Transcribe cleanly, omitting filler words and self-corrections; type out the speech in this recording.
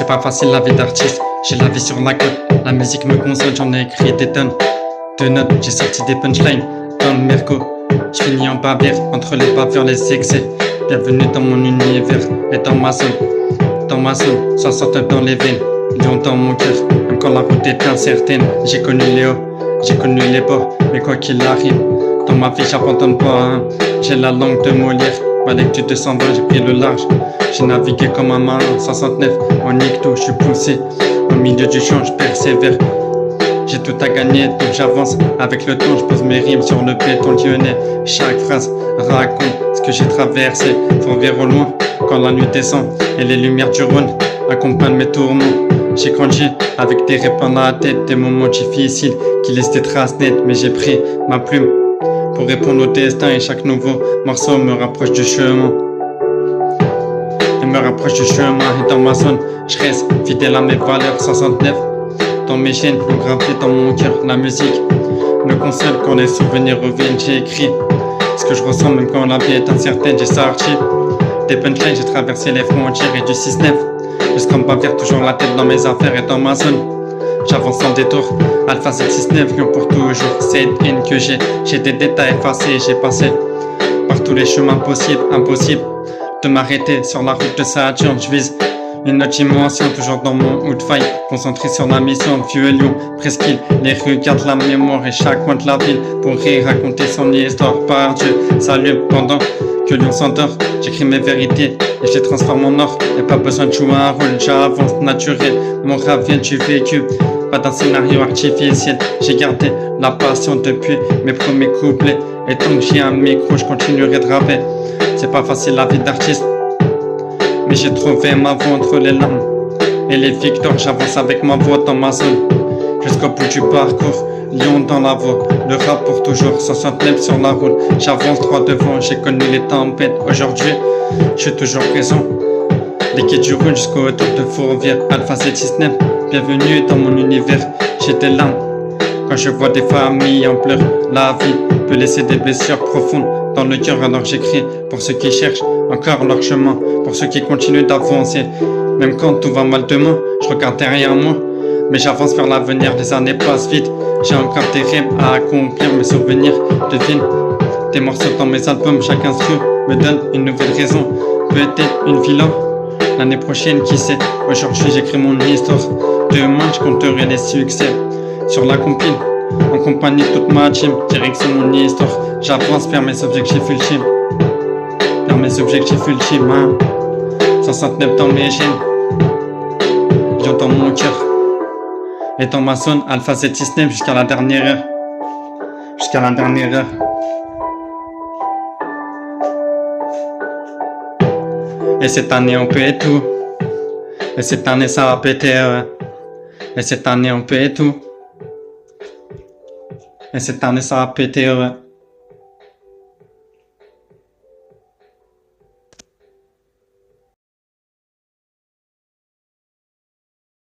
C'est pas facile la vie d'artiste, j'ai la vie sur la côte. La musique me console, j'en ai écrit des tonnes de notes, j'ai sorti des punchlines dans le merco. Je finis en bavière, entre les bavures, les excès. Bienvenue dans mon univers et dans ma zone, 69 dans les veines, lion dans mon cœur. Même quand la route est incertaine, j'ai connu les hauts, j'ai connu les bas, mais quoi qu'il arrive, dans ma vie j'abandonne pas, hein. J'ai la langue de Molière, ma lecture de 120, j'ai pris le large. J'ai navigué comme un marin, 69, en icto, je suis poussé. Au milieu du champ, je persévère. J'ai tout à gagner, donc j'avance. Avec le temps, je pose mes rimes sur le béton lyonnais. Chaque phrase raconte ce que j'ai traversé. Faut voir au loin, quand la nuit descend et les lumières du Rhône accompagnent mes tourments. J'ai grandi avec des rêves dans la tête, des moments difficiles qui laissent des traces nettes. Mais j'ai pris ma plume pour répondre au destin, et chaque nouveau morceau me rapproche du chemin. Et dans ma zone, je reste fidèle à mes valeurs. 69 dans mes chaînes, gravé dans mon cœur. La musique me console quand les souvenirs reviennent. J'ai écrit ce que je ressens même quand la vie est incertaine. J'ai sorti des punchlines, j'ai traversé les frontières et du 6-9 jusqu'en bavière, toujours la tête dans mes affaires et dans ma zone. J'avance sans détour, Alpha 769, lion pour toujours. Cette haine que j'ai des détails effacés. J'ai passé par tous les chemins possibles, impossible de m'arrêter sur la route de Saturne. Je vise une autre dimension, toujours dans mon hood fight, concentré sur la mission. Vieux lion, presqu'île, les rues gardent la mémoire et chaque coin de la ville pourrait raconter son histoire. Par Dieu, salut pendant que Lyon s'endort. J'écris mes vérités et je les transforme en or. Y'a pas besoin de jouer un rôle, j'avance naturel. Mon rap vient du vécu, pas d'un scénario artificiel. J'ai gardé la passion depuis mes premiers couplets, et tant que j'ai un micro, je continuerai de rapper. C'est pas facile la vie d'artiste, mais j'ai trouvé ma voix entre les larmes et les victoires. J'avance avec ma voix dans ma zone, jusqu'au bout du parcours. Lion dans la voie, le rap pour toujours, 69 sur la route. J'avance droit devant, j'ai connu les tempêtes. Aujourd'hui, je suis toujours présent. Les quais du Rhône jusqu'au tour de Fourvière. Alpha 769, bienvenue dans mon univers. J'ai des larmes quand je vois des familles en pleurs. La vie peut laisser des blessures profondes dans le cœur, alors j'écris pour ceux qui cherchent encore leur chemin, pour ceux qui continuent d'avancer. Même quand tout va mal demain, je regarde derrière moi, mais j'avance vers l'avenir. Les années passent vite, j'ai encore des rêves à accomplir. Mes souvenirs deviennent des morceaux dans mes albums. Chaque instru me donne une nouvelle raison, peut-être une vie là l'année prochaine, qui sait. Aujourd'hui j'écris mon histoire, demain je compterai les succès sur la compile, en compagnie de toute ma team. Direction mon histoire, j'avance vers mes objectifs ultimes, hein. 69 dans mes chaînes, lion dans mon cœur et dans ma zone. Alpha 769 jusqu'à la dernière heure, Et cette année on peut tout, et cette année ça va péter, ouais. Et cette année on peut tout, et cette année ça va péter, ouais.